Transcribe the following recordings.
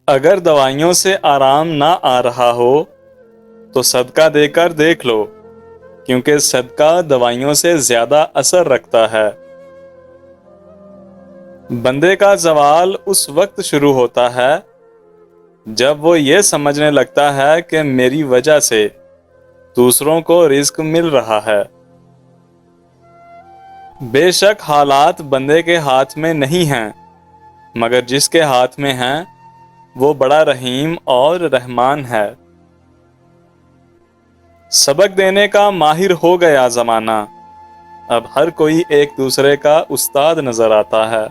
اگر دوائیوں سے آرام نہ آ رہا ہو تو صدقہ دے کر دیکھ لو، کیونکہ صدقہ دوائیوں سے زیادہ اثر رکھتا ہے۔ بندے کا زوال اس وقت شروع ہوتا ہے جب وہ یہ سمجھنے لگتا ہے کہ میری وجہ سے دوسروں کو رزق مل رہا ہے۔ بے شک حالات بندے کے ہاتھ میں نہیں ہیں، مگر جس کے ہاتھ میں ہیں وہ بڑا رحیم اور رحمان ہے۔ سبق دینے کا ماہر ہو گیا زمانہ، اب ہر کوئی ایک دوسرے کا استاد نظر آتا ہے۔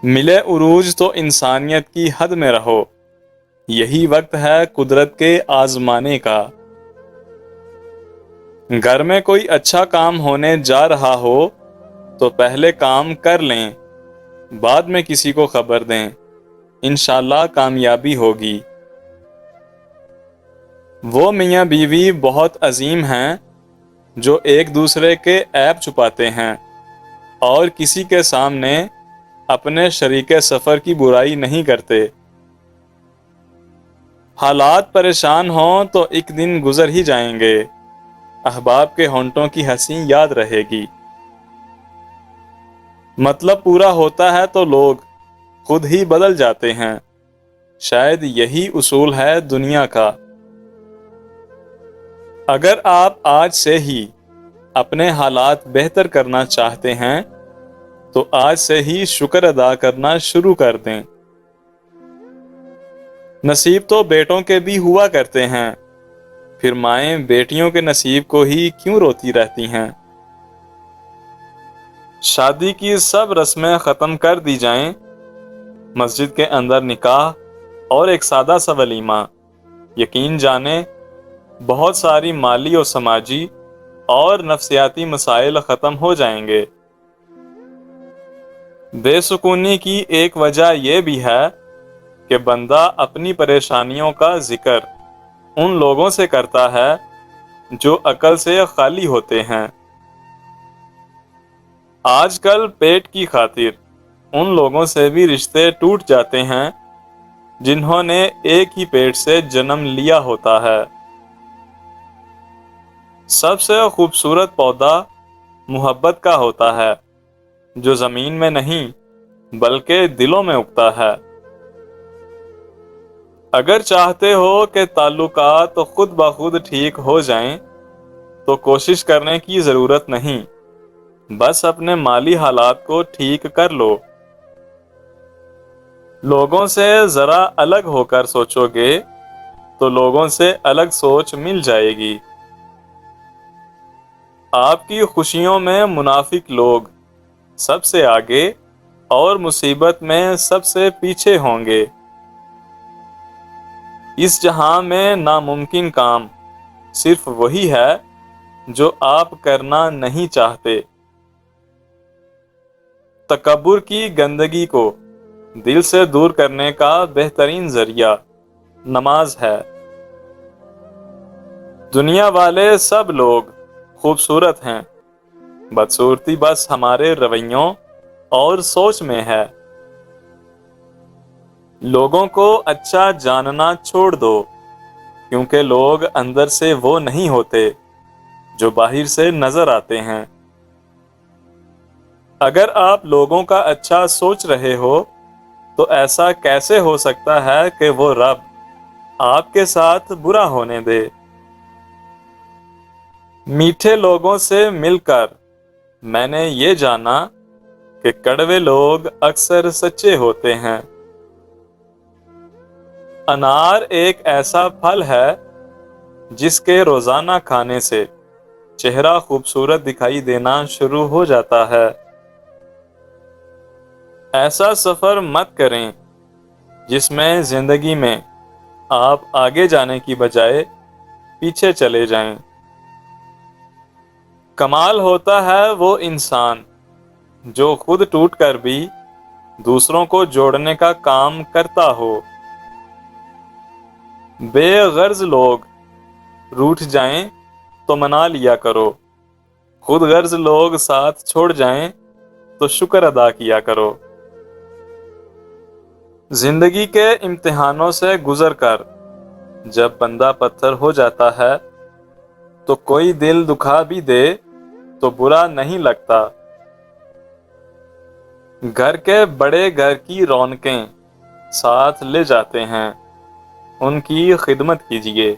ملے عروج تو انسانیت کی حد میں رہو، یہی وقت ہے قدرت کے آزمانے کا۔ گھر میں کوئی اچھا کام ہونے جا رہا ہو تو پہلے کام کر لیں، بعد میں کسی کو خبر دیں، انشاءاللہ کامیابی ہوگی۔ وہ میاں بیوی بہت عظیم ہیں جو ایک دوسرے کے عیب چھپاتے ہیں اور کسی کے سامنے اپنے شریک سفر کی برائی نہیں کرتے۔ حالات پریشان ہوں تو ایک دن گزر ہی جائیں گے، احباب کے ہونٹوں کی ہنسی یاد رہے گی۔ مطلب پورا ہوتا ہے تو لوگ خود ہی بدل جاتے ہیں، شاید یہی اصول ہے دنیا کا۔ اگر آپ آج سے ہی اپنے حالات بہتر کرنا چاہتے ہیں تو آج سے ہی شکر ادا کرنا شروع کر دیں۔ نصیب تو بیٹوں کے بھی ہوا کرتے ہیں، پھر مائیں بیٹیوں کے نصیب کو ہی کیوں روتی رہتی ہیں؟ شادی کی سب رسمیں ختم کر دی جائیں، مسجد کے اندر نکاح اور ایک سادہ سا ولیمہ، یقین جانیں بہت ساری مالی و سماجی اور نفسیاتی مسائل ختم ہو جائیں گے۔ بے سکونی کی ایک وجہ یہ بھی ہے کہ بندہ اپنی پریشانیوں کا ذکر ان لوگوں سے کرتا ہے جو عقل سے خالی ہوتے ہیں۔ آج کل پیٹ کی خاطر ان لوگوں سے بھی رشتے ٹوٹ جاتے ہیں جنہوں نے ایک ہی پیٹ سے جنم لیا ہوتا ہے۔ سب سے خوبصورت پودا محبت کا ہوتا ہے، جو زمین میں نہیں بلکہ دلوں میں اگتا ہے۔ اگر چاہتے ہو کہ تعلقات خود بخود ٹھیک ہو جائیں تو کوشش کرنے کی ضرورت نہیں، بس اپنے مالی حالات کو ٹھیک کر لو۔ لوگوں سے ذرا الگ ہو کر سوچو گے تو لوگوں سے الگ سوچ مل جائے گی۔ آپ کی خوشیوں میں منافق لوگ سب سے آگے اور مصیبت میں سب سے پیچھے ہوں گے۔ اس جہاں میں ناممکن کام صرف وہی ہے جو آپ کرنا نہیں چاہتے۔ تکبر کی گندگی کو دل سے دور کرنے کا بہترین ذریعہ نماز ہے۔ دنیا والے سب لوگ خوبصورت ہیں، بدصورتی بس ہمارے رویوں اور سوچ میں ہے۔ لوگوں کو اچھا جاننا چھوڑ دو، کیونکہ لوگ اندر سے وہ نہیں ہوتے جو باہر سے نظر آتے ہیں۔ اگر آپ لوگوں کا اچھا سوچ رہے ہو تو ایسا کیسے ہو سکتا ہے کہ وہ رب آپ کے ساتھ برا ہونے دے؟ میٹھے لوگوں سے مل کر میں نے یہ جانا کہ کڑوے لوگ اکثر سچے ہوتے ہیں۔ انار ایک ایسا پھل ہے جس کے روزانہ کھانے سے چہرہ خوبصورت دکھائی دینا شروع ہو جاتا ہے۔ ایسا سفر مت کریں جس میں زندگی میں آپ آگے جانے کی بجائے پیچھے چلے جائیں۔ کمال ہوتا ہے وہ انسان جو خود ٹوٹ کر بھی دوسروں کو جوڑنے کا کام کرتا ہو۔ بے غرض لوگ روٹھ جائیں تو منا لیا کرو، خود غرض لوگ ساتھ چھوڑ جائیں تو شکر ادا کیا کرو۔ زندگی کے امتحانوں سے گزر کر جب بندہ پتھر ہو جاتا ہے تو کوئی دل دکھا بھی دے تو برا نہیں لگتا۔ گھر کے بڑے گھر کی رونقیں ساتھ لے جاتے ہیں، ان کی خدمت کیجیے۔